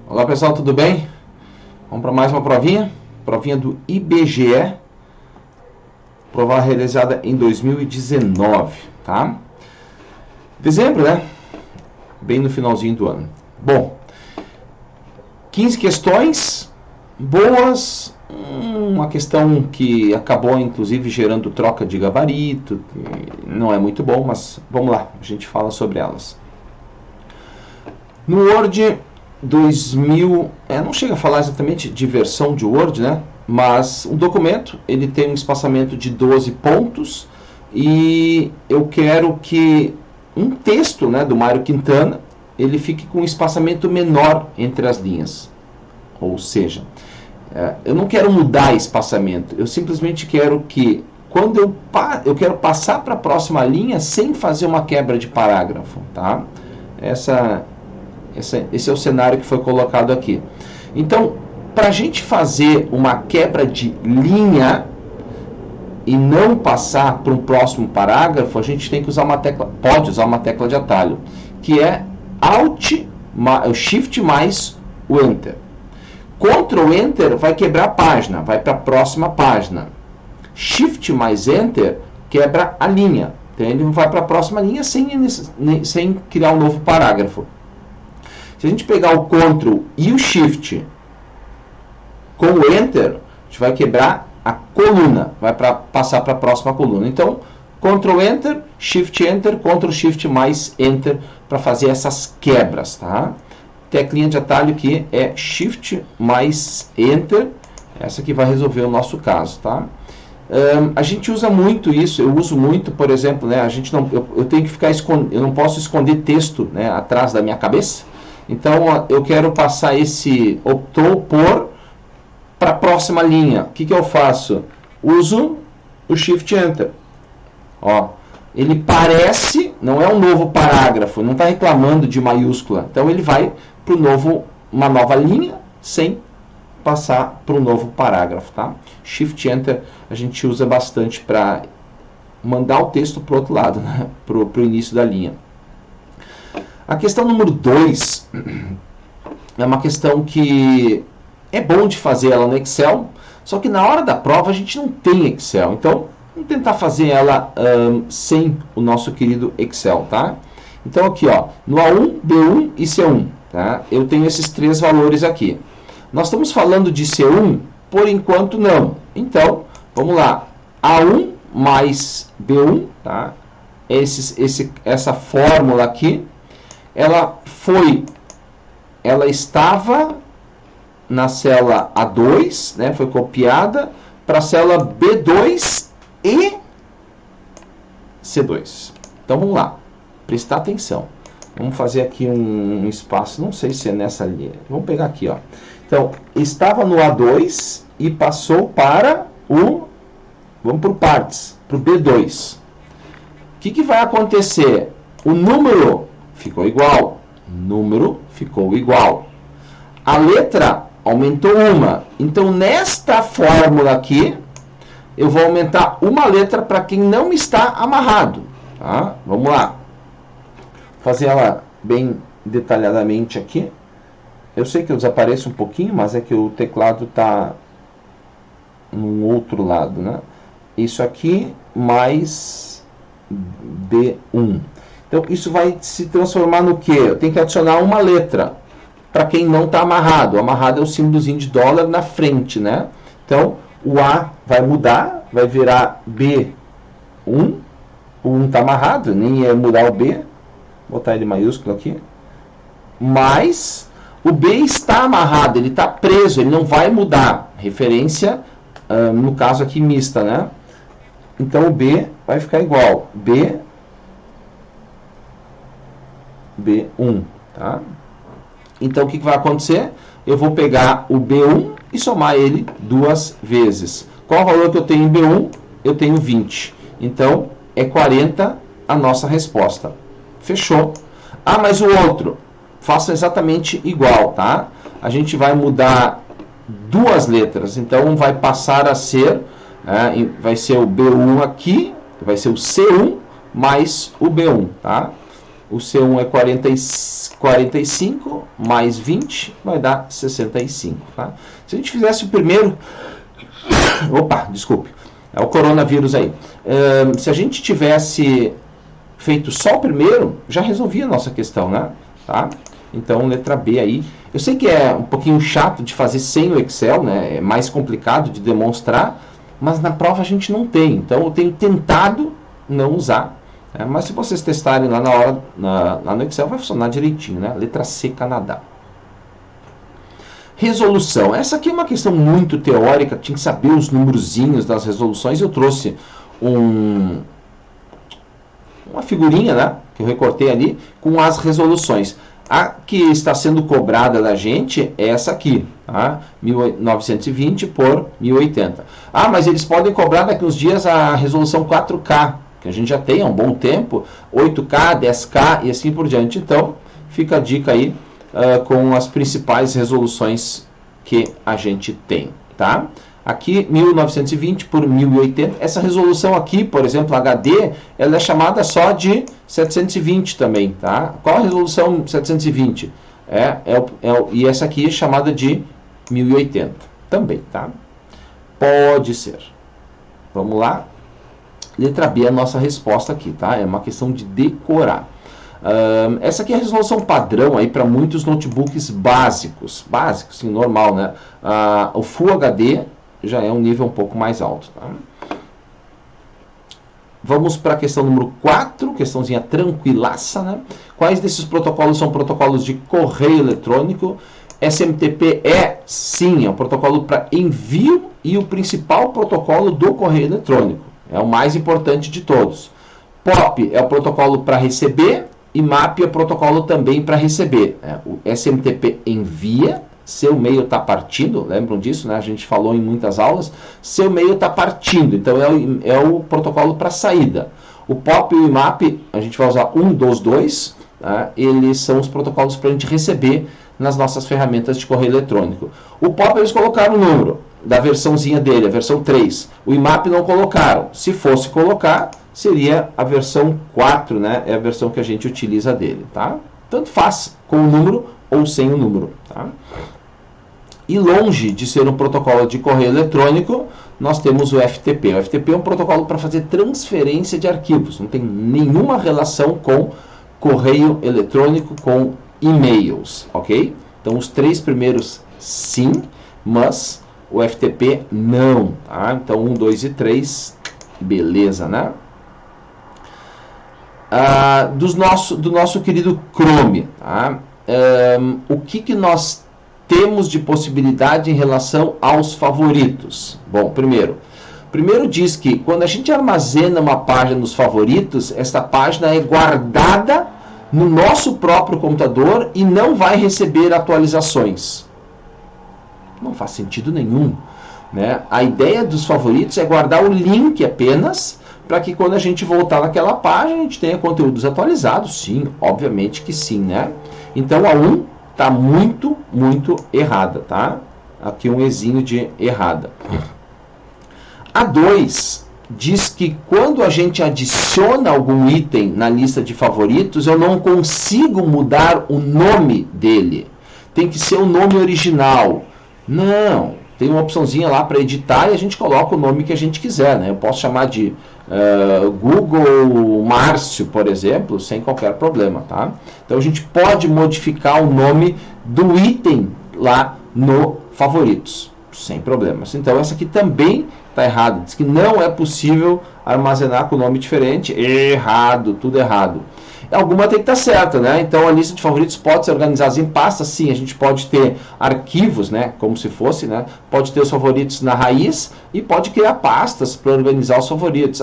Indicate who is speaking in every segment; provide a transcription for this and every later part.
Speaker 1: Olá pessoal, tudo bem? Vamos para mais uma provinha do IBGE, prova realizada em 2019, tá? Dezembro, né? Bem no finalzinho do ano. Bom, 15 questões boas, uma questão que acabou inclusive gerando troca de gabarito, que não é muito bom, mas vamos lá, a gente fala sobre elas. No Word 2000, não chega a falar exatamente de versão de Word, né? Mas o documento, ele tem um espaçamento de 12 pontos e eu quero que um texto, né, do Mário Quintana, ele fique com um espaçamento menor entre as linhas. Ou seja, eu não quero mudar espaçamento, eu simplesmente quero que, quando eu quero passar para a próxima linha sem fazer uma quebra de parágrafo, tá? Esse é o cenário que foi colocado aqui. Então, para a gente fazer uma quebra de linha e não passar para um próximo parágrafo, a gente tem que usar uma tecla, pode usar uma tecla de atalho, que é Shift mais o Enter. Ctrl Enter vai quebrar a página, vai para a próxima página. Shift mais Enter quebra a linha. Então, ele vai para a próxima linha sem criar um novo parágrafo. Se a gente pegar o Ctrl e o Shift com o Enter, a gente vai quebrar a coluna, vai passar para a próxima coluna. Então, Ctrl Enter, Shift Enter, Ctrl Shift mais Enter para fazer essas quebras, tá? Teclinha de atalho que é Shift mais Enter, essa que vai resolver o nosso caso, tá? A gente usa muito isso, eu uso muito, por exemplo, né? Eu tenho que ficar eu não posso esconder texto, né, atrás da minha cabeça. Então, eu quero passar optou por para a próxima linha. O que eu faço? Uso o Shift Enter. Ó, ele parece, não é um novo parágrafo, não está reclamando de maiúscula. Então, ele vai para uma nova linha sem passar para um novo parágrafo, tá? Shift Enter a gente usa bastante para mandar o texto para o outro lado, né? Para o início da linha. A questão número 2 é uma questão que é bom de fazer ela no Excel, só que na hora da prova a gente não tem Excel. Então, vamos tentar fazer ela sem o nosso querido Excel, tá? Então, aqui, ó, no A1, B1 e C1, tá? Eu tenho esses três valores aqui. Nós estamos falando de C1? Por enquanto, não. Então, vamos lá. A1 mais B1, tá? Essa fórmula aqui, ela estava na célula A2, né, foi copiada para a célula B2 e C2. Então vamos lá, prestar atenção. Vamos fazer aqui um espaço, não sei se é nessa linha. Vamos pegar aqui, ó. Então, estava no A2 e passou para vamos para o partes, para o B2. O que vai acontecer? O número ficou igual. Número ficou igual. A letra aumentou uma. Então, nesta fórmula aqui, eu vou aumentar uma letra para quem não está amarrado. Tá? Vamos lá. Vou fazer ela bem detalhadamente aqui. Eu sei que eu desapareço um pouquinho, mas é que o teclado está no outro lado, né? Isso aqui mais B1. Então, isso vai se transformar no quê? Eu tenho que adicionar uma letra para quem não está amarrado. O amarrado é o símbolozinho de dólar na frente, né? Então, o A vai mudar, vai virar B1. O 1 está amarrado, nem ia mudar o B. Vou botar ele maiúsculo aqui. Mas o B está amarrado, ele está preso, ele não vai mudar. Referência, no caso aqui, mista, né? Então, o B vai ficar igual. B1, tá? Então, o que vai acontecer? Eu vou pegar o B1 e somar ele duas vezes. Qual o valor que eu tenho em B1? Eu tenho 20. Então, é 40 a nossa resposta. Fechou. Ah, mas o outro? Faça exatamente igual, tá? A gente vai mudar duas letras. Então, vai passar a ser, vai ser o B1 aqui, vai ser o C1 mais o B1, tá? o C1 é 45, mais 20 vai dar 65. Tá? Se a gente fizesse o primeiro... Opa, desculpe. É o coronavírus aí. Se a gente tivesse feito só o primeiro, já resolvia a nossa questão, né? Tá? Então, letra B aí. Eu sei que é um pouquinho chato de fazer sem o Excel, né? É mais complicado de demonstrar, mas na prova a gente não tem. Então, eu tenho tentado não usar. Né? Mas se vocês testarem lá na hora, lá no Excel, vai funcionar direitinho, né? Letra C, Canadá. Resolução. Essa aqui é uma questão muito teórica, tinha que saber os numerozinhos das resoluções. Eu trouxe uma figurinha, né, que eu recortei ali, com as resoluções. A que está sendo cobrada da gente é essa aqui, tá? 1920 por 1080. Ah, mas eles podem cobrar daqui uns dias a resolução 4K, que a gente já tem há um bom tempo, 8K, 10K e assim por diante. Então, fica a dica aí, com as principais resoluções que a gente tem, tá? Aqui, 1920 por 1080. Essa resolução aqui, por exemplo, HD, ela é chamada só de 720 também, tá? Qual a resolução 720? E essa aqui é chamada de 1080 também, tá? Pode ser. Vamos lá. Letra B é a nossa resposta aqui, tá? É uma questão de decorar. Essa aqui é a resolução padrão aí para muitos notebooks básicos, sim, normal, né? O Full HD já é um nível um pouco mais alto. Tá? Vamos para a questão número 4, questãozinha tranquilaça, né? Quais desses protocolos são protocolos de correio eletrônico? SMTP sim, é o protocolo para envio e o principal protocolo do correio eletrônico. É o mais importante de todos. POP é o protocolo para receber. E MAP é o protocolo também para receber. O SMTP envia, seu e-mail está partindo, lembram disso? Né? A gente falou em muitas aulas. Seu e-mail está partindo, então é o protocolo para saída. O POP e o IMAP, a gente vai usar um dos dois, tá? Eles são os protocolos para a gente receber nas nossas ferramentas de correio eletrônico. O POP eles colocaram o número da versãozinha dele, a versão 3. O IMAP não colocaram. Se fosse colocar, seria a versão 4, né? É a versão que a gente utiliza dele, tá? Tanto faz com o número ou sem o número, tá? E longe de ser um protocolo de correio eletrônico, nós temos o FTP. O FTP é um protocolo para fazer transferência de arquivos. Não tem nenhuma relação com correio eletrônico, com e-mails, ok? Então, os 3 primeiros, sim, mas o FTP, não, tá? Então, 1, 2 e 3, beleza, né? Do nosso querido Chrome, tá? O que nós temos de possibilidade em relação aos favoritos? Bom, primeiro diz que quando a gente armazena uma página nos favoritos, esta página é guardada no nosso próprio computador e não vai receber atualizações. Não faz sentido nenhum, né? A ideia dos favoritos é guardar o link apenas, para que quando a gente voltar naquela página, a gente tenha conteúdos atualizados. Sim, obviamente que sim, né? Então, a 1 está muito, muito errada, tá? Aqui um ezinho de errada. A 2 diz que quando a gente adiciona algum item na lista de favoritos, eu não consigo mudar o nome dele. Tem que ser o nome original. Não, tem uma opçãozinha lá para editar e a gente coloca o nome que a gente quiser, né? Eu posso chamar de Google Márcio, por exemplo, sem qualquer problema, tá? Então a gente pode modificar o nome do item lá no favoritos, sem problemas. Então essa aqui também está errada, diz que não é possível armazenar com nome diferente. Errado, tudo errado. Alguma tem que estar certa, né? Então a lista de favoritos pode ser organizada em pastas, sim, a gente pode ter arquivos, né? Como se fosse, né? Pode ter os favoritos na raiz e pode criar pastas para organizar os favoritos.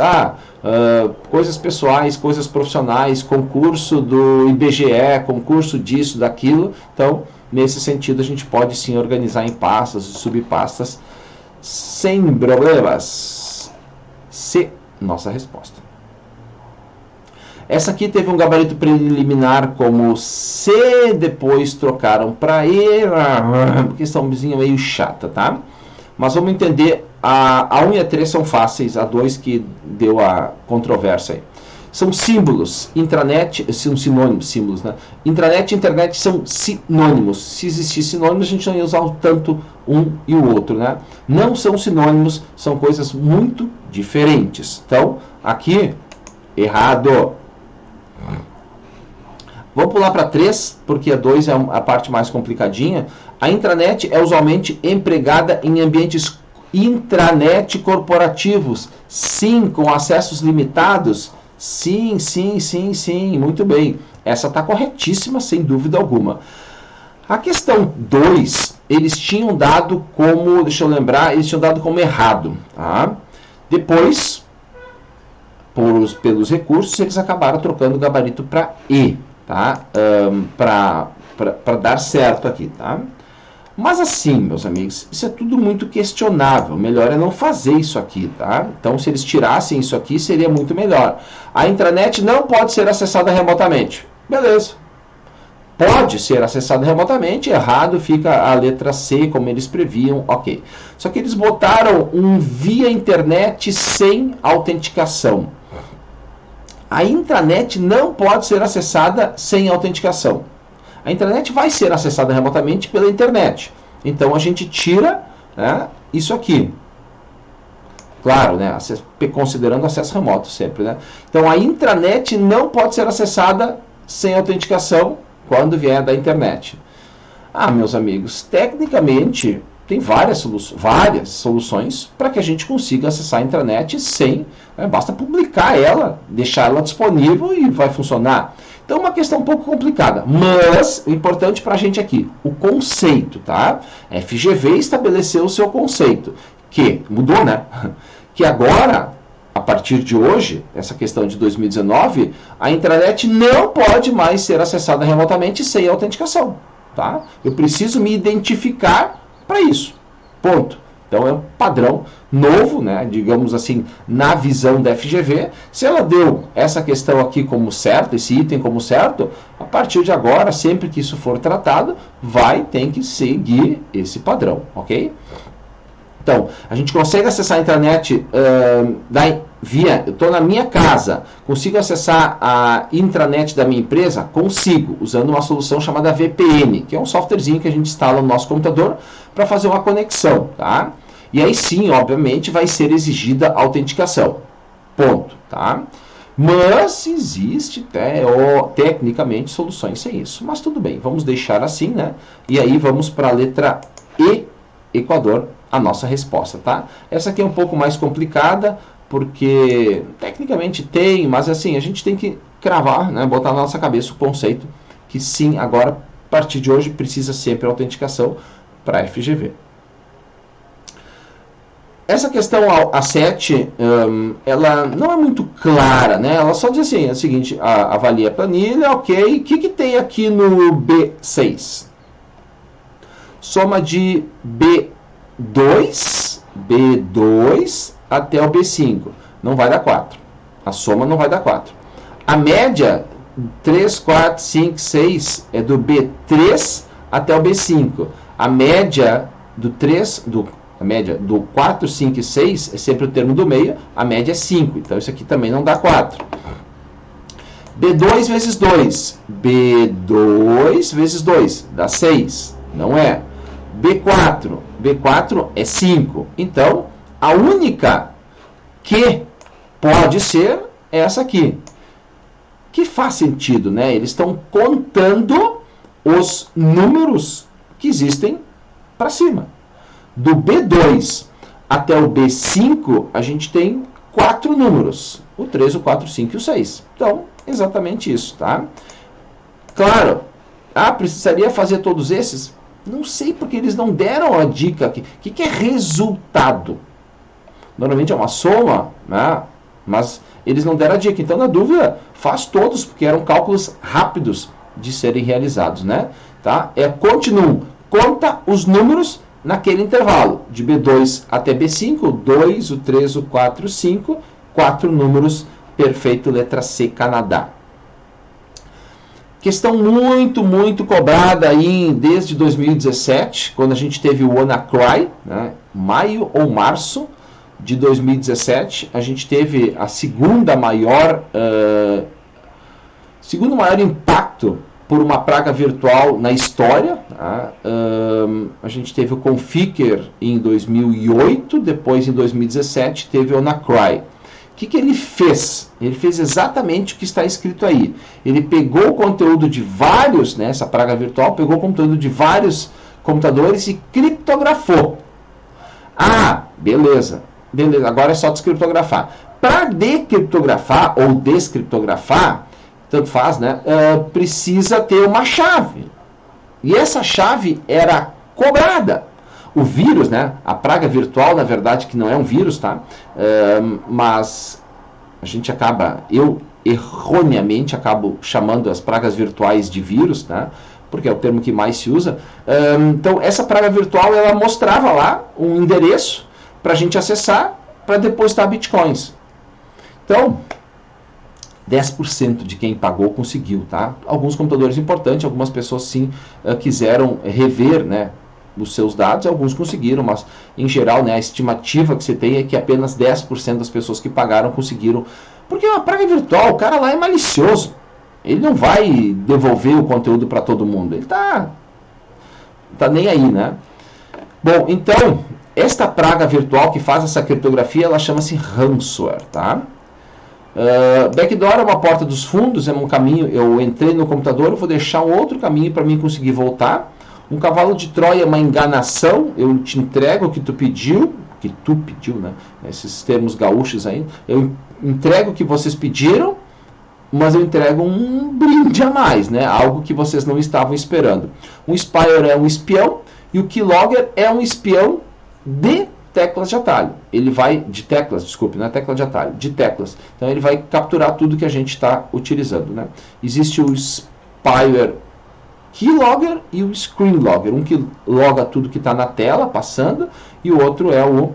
Speaker 1: Coisas pessoais, coisas profissionais, concurso do IBGE, concurso disso, daquilo. Então, nesse sentido, a gente pode sim organizar em pastas e subpastas sem problemas. C, nossa resposta. Essa aqui teve um gabarito preliminar como C, depois trocaram para E, questãozinha meio chata, tá? Mas vamos entender, a 1 e a 3 são fáceis, a 2 que deu a controvérsia aí. são símbolos. Intranet são sinônimos, símbolos, né? Intranet e internet são sinônimos. Se existisse sinônimos, a gente não ia usar tanto um e o outro, né? Não são sinônimos, são coisas muito diferentes. Então, aqui, errado. Vamos pular para 3, porque a 2 é a parte mais complicadinha. A intranet é usualmente empregada em ambientes intranet corporativos. Sim, com acessos limitados. Sim, muito bem. Essa está corretíssima, sem dúvida alguma. A questão 2, eles tinham dado como, deixa eu lembrar, eles tinham dado como errado. Tá? Depois, pelos recursos, eles acabaram trocando o gabarito para E. Tá? Para dar certo aqui, tá? Mas assim, meus amigos, isso é tudo muito questionável. Melhor é não fazer isso aqui, tá? Então, se eles tirassem isso aqui, seria muito melhor. A intranet não pode ser acessada remotamente. Beleza. Pode ser acessada remotamente, errado fica a letra C, como eles previam, ok. Só que eles botaram um via internet sem autenticação. A intranet não pode ser acessada sem autenticação. A intranet vai ser acessada remotamente pela internet. Então a gente tira, né, isso aqui. Claro, né, considerando acesso remoto sempre. Né? Então a intranet não pode ser acessada sem autenticação quando vier da internet. Ah, meus amigos, tecnicamente tem várias soluções para que a gente consiga acessar a intranet sem, basta publicar ela, deixar ela disponível e vai funcionar. Então, uma questão um pouco complicada, mas importante para a gente aqui, o conceito, tá? A FGV estabeleceu o seu conceito, que mudou, né? Que agora, a partir de hoje, essa questão de 2019, a intranet não pode mais ser acessada remotamente sem autenticação, tá? Eu preciso me identificar para isso, ponto. Então é um padrão novo, né, digamos assim, na visão da FGV. Se ela deu essa questão aqui como certo, esse item como certo, a partir de agora, sempre que isso for tratado, tem que seguir esse padrão, ok? Então, a gente consegue acessar a internet eu estou na minha casa, consigo acessar a intranet da minha empresa? Consigo, usando uma solução chamada VPN, que é um softwarezinho que a gente instala no nosso computador para fazer uma conexão, tá? E aí sim, obviamente, vai ser exigida a autenticação, ponto, tá? Mas existe tecnicamente soluções sem isso, mas tudo bem, vamos deixar assim, né? E aí vamos para a letra E, Equador, a nossa resposta, tá? Essa aqui é um pouco mais complicada, porque tecnicamente tem, mas assim, a gente tem que cravar, né, botar na nossa cabeça o conceito que sim, agora, a partir de hoje, precisa sempre autenticação para FGV. Essa questão A7, ela não é muito clara, né? Ela só diz assim, é o seguinte, avalia a planilha, ok, o que tem aqui no B6? Soma de B2 até o B5. Não vai dar 4. A soma não vai dar 4. A média 3, 4, 5, 6 é do B3 até o B5. A média do 4, 5 e 6 é sempre o termo do meio, a média é 5. Então isso aqui também não dá 4. B2 vezes 2. B2 vezes 2 dá 6. Não é. B4. B4 é 5. Então, a única que pode ser é essa aqui. Que faz sentido, né? Eles estão contando os números que existem para cima. Do B2 até o B5, a gente tem 4 números. O 3, o 4, o 5 e o 6. Então, exatamente isso, tá? Claro, precisaria fazer todos esses? Não sei porque eles não deram a dica aqui. O que é resultado? Normalmente é uma soma, né? Mas eles não deram a dica. Então, na dúvida, faz todos, porque eram cálculos rápidos de serem realizados, né? Tá? Continuum. Conta os números naquele intervalo, de B2 até B5, o 2, o 3, o 4, o 5, 4 números, perfeito, letra C, Canadá. Questão muito cobrada aí desde 2017, quando a gente teve o WannaCry, né, maio ou março, de 2017, a gente teve a segundo maior impacto por uma praga virtual na história. Tá? A gente teve o Conficker em 2008, depois em 2017 teve o WannaCry. O que ele fez? Ele fez exatamente o que está escrito aí. Ele pegou o conteúdo de vários, né, essa praga virtual, pegou o conteúdo de vários computadores e criptografou. Ah, beleza, agora é só descriptografar. Para decriptografar ou descriptografar, tanto faz, né, precisa ter uma chave. E essa chave era cobrada. O vírus, né, a praga virtual, na verdade, que não é um vírus, tá? Mas a gente eu erroneamente acabo chamando as pragas virtuais de vírus, tá? Porque é o termo que mais se usa. Então, essa praga virtual, ela mostrava lá um endereço para a gente acessar para depositar bitcoins. Então, 10% de quem pagou conseguiu, tá? Alguns computadores importantes, algumas pessoas sim quiseram rever, né, os seus dados, alguns conseguiram, mas em geral, né, a estimativa que você tem é que apenas 10% das pessoas que pagaram conseguiram. Porque uma praga virtual, o cara lá é malicioso. Ele não vai devolver o conteúdo para todo mundo. Ele tá nem aí, né? Bom, então, esta praga virtual que faz essa criptografia, ela chama-se ransomware, tá? Backdoor é uma porta dos fundos, é um caminho. Eu entrei no computador, eu vou deixar um outro caminho para mim conseguir voltar. Um cavalo de Troia é uma enganação. Eu te entrego o que tu pediu, né? Esses termos gaúchos aí. Eu entrego o que vocês pediram, mas eu entrego um brinde a mais, né? Algo que vocês não estavam esperando. Um spyware é um espião e o keylogger é um espião de teclas de atalho. Ele vai de teclas, desculpe, não é tecla de atalho, de teclas. Então ele vai capturar tudo que a gente está utilizando, né? Existe o spyware keylogger e o screenlogger. Um que loga tudo que está na tela passando e o outro é o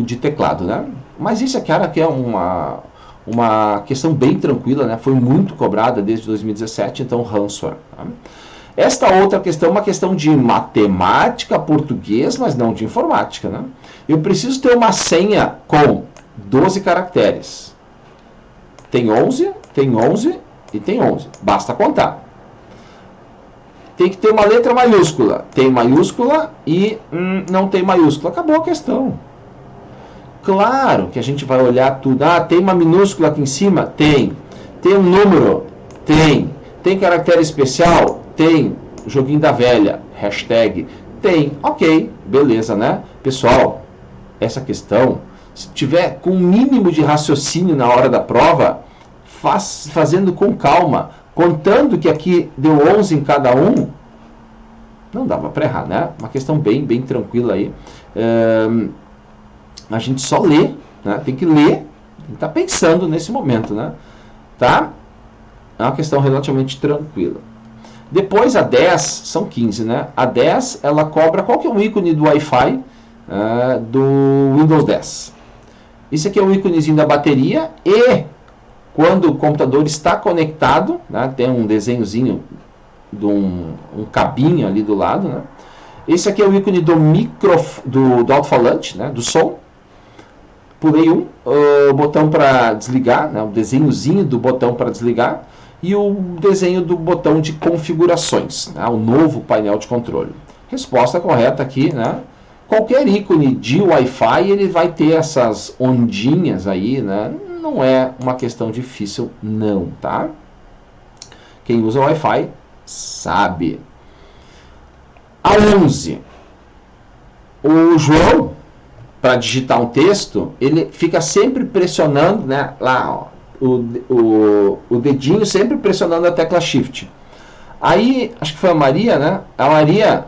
Speaker 1: de teclado, né? Mas isso aqui é uma questão bem tranquila, né? Foi muito cobrada desde 2017, então ransomware. Tá? Esta outra questão é uma questão de matemática, português, mas não de informática, né? Eu preciso ter uma senha com 12 caracteres. Tem 11 e tem 11. Basta contar. Tem que ter uma letra maiúscula. Tem maiúscula e não tem maiúscula. Acabou a questão. Claro que a gente vai olhar tudo. Ah, tem uma minúscula aqui em cima? Tem. Tem um número? Tem. Tem caractere especial? Tem. Joguinho da velha. Hashtag. Tem. Ok. Beleza, né? Pessoal, essa questão, se tiver com um mínimo de raciocínio na hora da prova, fazendo com calma, contando que aqui deu 11 em cada um, não dava para errar, né? Uma questão bem tranquila aí. A gente só lê, né? Tem que ler e tá pensando nesse momento, né? Tá? É uma questão relativamente tranquila. Depois a 10, são 15, né? A 10, ela cobra, qual que é o ícone do Wi-Fi do Windows 10? Isso aqui é o íconezinho da bateria e quando o computador está conectado, né, tem um desenhozinho de um cabinho ali do lado, né? Esse aqui é o ícone do alto-falante, né, do som. Pulei o botão para desligar, né, o desenhozinho do botão para desligar e o desenho do botão de configurações, né, o novo painel de controle. Resposta correta aqui, né? Qualquer ícone de Wi-Fi ele vai ter essas ondinhas aí, né? Não é uma questão difícil não, tá? Quem usa Wi-Fi sabe. A 11. O João, para digitar um texto, ele fica sempre pressionando, né, lá, ó, o dedinho sempre pressionando a tecla Shift. Aí, acho que foi a Maria, né? A Maria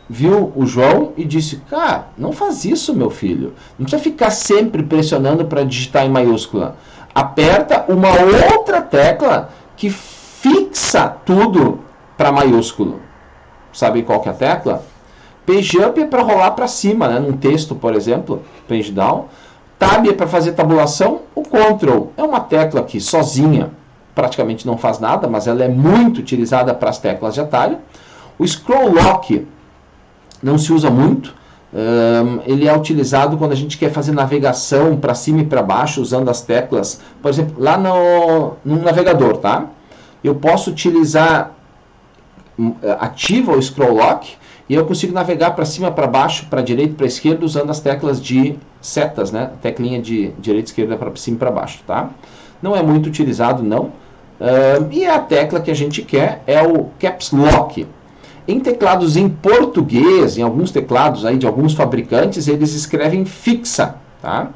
Speaker 1: viu o João e disse, cara, não faz isso, meu filho. Não precisa ficar sempre pressionando para digitar em maiúscula. Aperta uma outra tecla que fixa tudo para maiúsculo. Sabe qual que é a tecla? Page up é para rolar para cima, né? Num texto, por exemplo, page down. Tab é para fazer tabulação. O Ctrl é uma tecla que sozinha praticamente não faz nada, mas ela é muito utilizada para as teclas de atalho. O Scroll Lock não se usa muito, Ele é utilizado quando a gente quer fazer navegação para cima e para baixo usando as teclas. Por exemplo, lá no navegador, tá? Eu posso utilizar ativa o scroll lock e eu consigo navegar para cima, para baixo, para direita, para esquerda usando as teclas de setas, né? Teclinha de direita e esquerda para cima e para baixo, tá? Não é muito utilizado, não. E a tecla que a gente quer é o Caps Lock. Em teclados em português, em alguns teclados aí de alguns fabricantes, eles escrevem fixa, tá?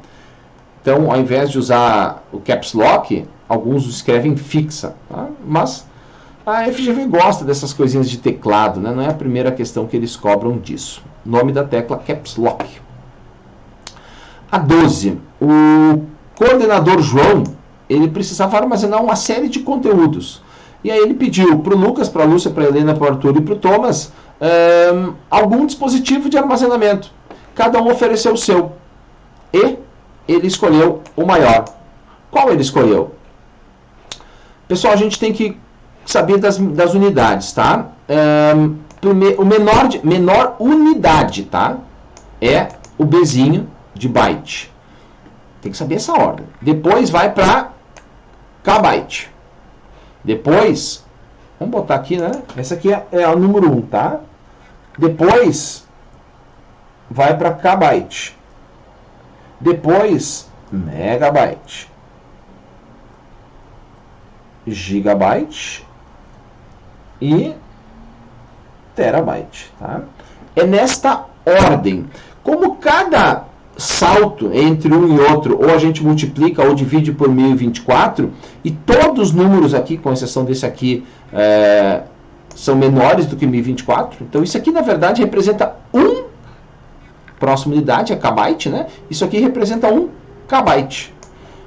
Speaker 1: Então, ao invés de usar o Caps Lock, alguns escrevem fixa, tá? Mas a FGV gosta dessas coisinhas de teclado, né? Não é a primeira questão que eles cobram disso. Nome da tecla Caps Lock. A 12. O coordenador João, ele precisava armazenar uma série de conteúdos. E aí ele pediu para o Lucas, para a Lúcia, para a Helena, para o Arthur e para o Thomas algum dispositivo de armazenamento. Cada um ofereceu o seu. E ele escolheu o maior. Qual ele escolheu? Pessoal, a gente tem que saber das unidades, tá? O menor unidade, tá? É o Bzinho de byte. Tem que saber essa ordem. Depois vai para kbyte. Depois, vamos botar aqui, né? Essa aqui é o número 1, tá? Depois, vai para kbyte. Depois, megabyte. Gigabyte. E terabyte, tá? É nesta ordem. Como cada salto entre um e outro, ou a gente multiplica ou divide por 1024, e todos os números aqui, com exceção desse aqui, são menores do que 1024, então isso aqui na verdade representa próxima unidade, é kbyte, né? Isso aqui representa 1 kbyte.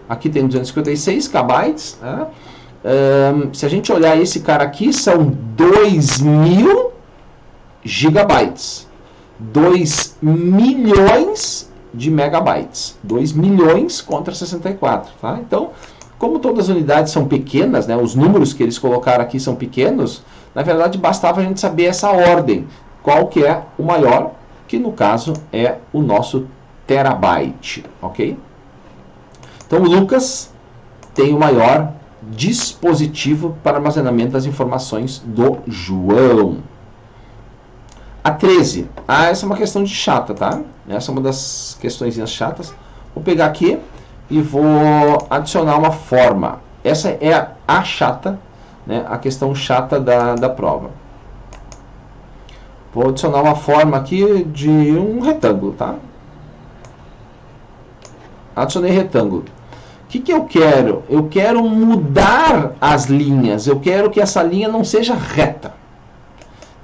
Speaker 1: Aqui tem 256 kbytes, né? Se a gente olhar esse cara aqui, são 2000 gigabytes. 2 milhões de megabytes. 2 milhões contra 64. Tá? Então, como todas as unidades são pequenas, né, os números que eles colocaram aqui são pequenos, na verdade bastava a gente saber essa ordem. Qual que é o maior, que no caso é o nosso terabyte. Ok? Então, o Lucas tem o maior dispositivo para armazenamento das informações do João. A 13. Essa é uma questão de chata, tá? Essa é uma das questões chatas. Vou pegar aqui e vou adicionar uma forma. Essa é a chata, né? A questão chata da prova. Vou adicionar uma forma aqui de um retângulo, tá? Adicionei retângulo. O que eu quero? Eu quero mudar as linhas. Eu quero que essa linha não seja reta.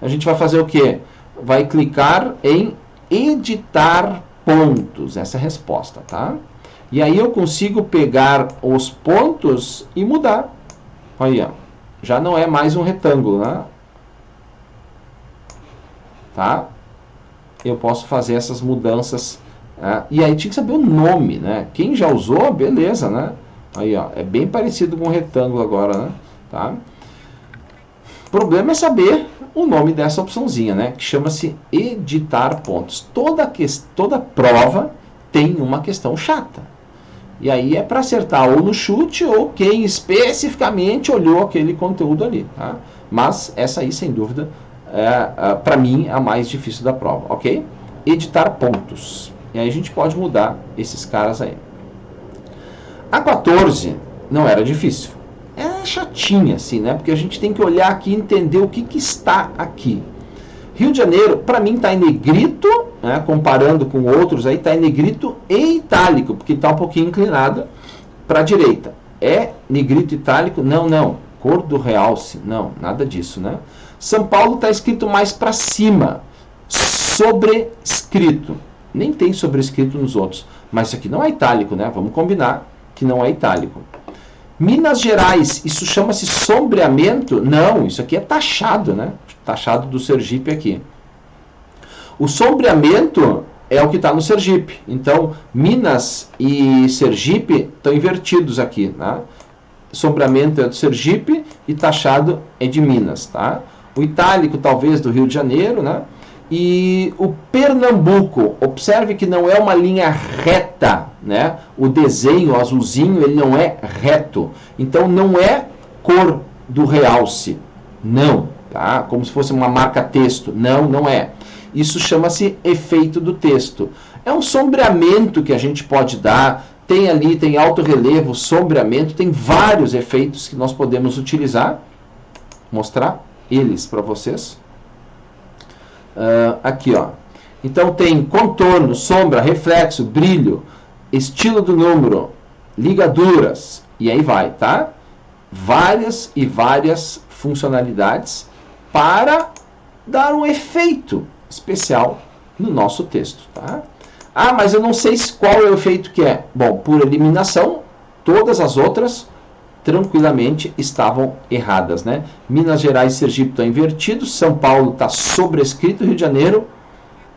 Speaker 1: A gente vai fazer o quê? Vai clicar em editar pontos. Essa é a resposta, tá? E aí eu consigo pegar os pontos e mudar. Olha, já não é mais um retângulo, né? Tá? Eu posso fazer essas mudanças. E aí tinha que saber o nome, né? Quem já usou, beleza, né? Aí, ó, é bem parecido com um retângulo agora, né? Tá? O problema é saber o nome dessa opçãozinha, né? Que chama-se editar pontos. Toda prova tem uma questão chata. E aí é para acertar ou no chute ou quem especificamente olhou aquele conteúdo ali, tá? Mas essa aí, sem dúvida, para mim, é a mais difícil da prova, ok? Editar pontos. E aí a gente pode mudar esses caras aí. A 14 não era difícil. É chatinha, assim, né? Porque a gente tem que olhar aqui e entender o que está aqui. Rio de Janeiro, para mim, está em negrito, né? Comparando com outros aí, está em negrito e itálico, porque está um pouquinho inclinada para a direita. É negrito itálico? Não, não. Cor do realce? Não, nada disso, né? São Paulo está escrito mais para cima. Sobrescrito. Nem tem sobrescrito nos outros. Mas isso aqui não é itálico, né? Vamos combinar que não é itálico. Minas Gerais, isso chama-se sombreamento? Não, isso aqui é taxado, né? Taxado do Sergipe aqui. O sombreamento é o que está no Sergipe. Então, Minas e Sergipe estão invertidos aqui, né? Sombreamento é do Sergipe e taxado é de Minas, tá? O itálico, talvez, do Rio de Janeiro, né? E o Pernambuco, observe que não é uma linha reta, né? O desenho azulzinho, ele não é reto. Então não é cor do realce, não, tá? Como se fosse uma marca texto. Não, não é. Isso chama-se efeito do texto. É um sombreamento que a gente pode dar. Tem ali, tem alto relevo, sombreamento, tem vários efeitos que nós podemos utilizar. Mostrar eles para vocês. Aqui, ó. Então tem contorno, sombra, reflexo, brilho, estilo do número, ligaduras, e aí vai, tá? Várias e várias funcionalidades para dar um efeito especial no nosso texto, tá? Ah, mas eu não sei qual é o efeito que é. Bom, por eliminação, todas as outras tranquilamente estavam erradas, né? Minas Gerais e Sergipe estão invertidos, São Paulo está sobrescrito, Rio de Janeiro,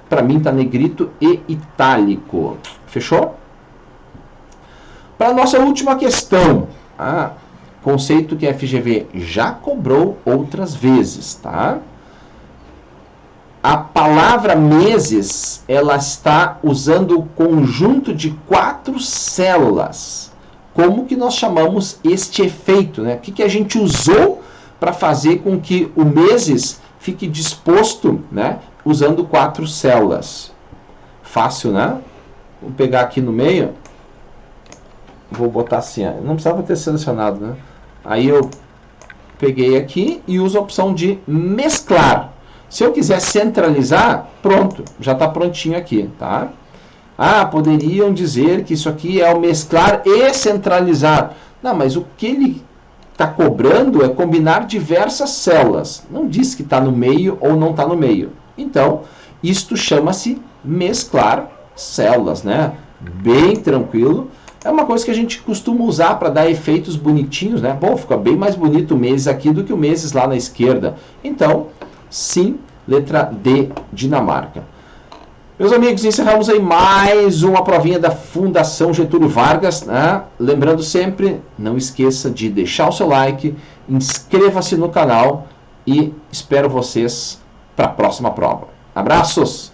Speaker 1: para mim está negrito e itálico. Fechou? Para a nossa última questão, conceito que a FGV já cobrou outras vezes, tá? A palavra meses, ela está usando o conjunto de 4 células. Como que nós chamamos este efeito, né? O que a gente usou para fazer com que o meses fique disposto, né? Usando 4 células. Fácil, né? Vou pegar aqui no meio. Vou botar assim, não precisava ter selecionado, né? Aí eu peguei aqui e uso a opção de mesclar. Se eu quiser centralizar, pronto, já está prontinho aqui, tá? Poderiam dizer que isso aqui é o mesclar e centralizar. Não, mas o que ele está cobrando é combinar diversas células. Não diz que está no meio ou não está no meio. Então, isto chama-se mesclar células, né? Bem tranquilo. É uma coisa que a gente costuma usar para dar efeitos bonitinhos, né? Bom, fica bem mais bonito o meses aqui do que o meses lá na esquerda. Então, sim, letra D, Dinamarca. Meus amigos, encerramos aí mais uma provinha da Fundação Getúlio Vargas, né? Lembrando sempre, não esqueça de deixar o seu like, inscreva-se no canal e espero vocês para a próxima prova. Abraços!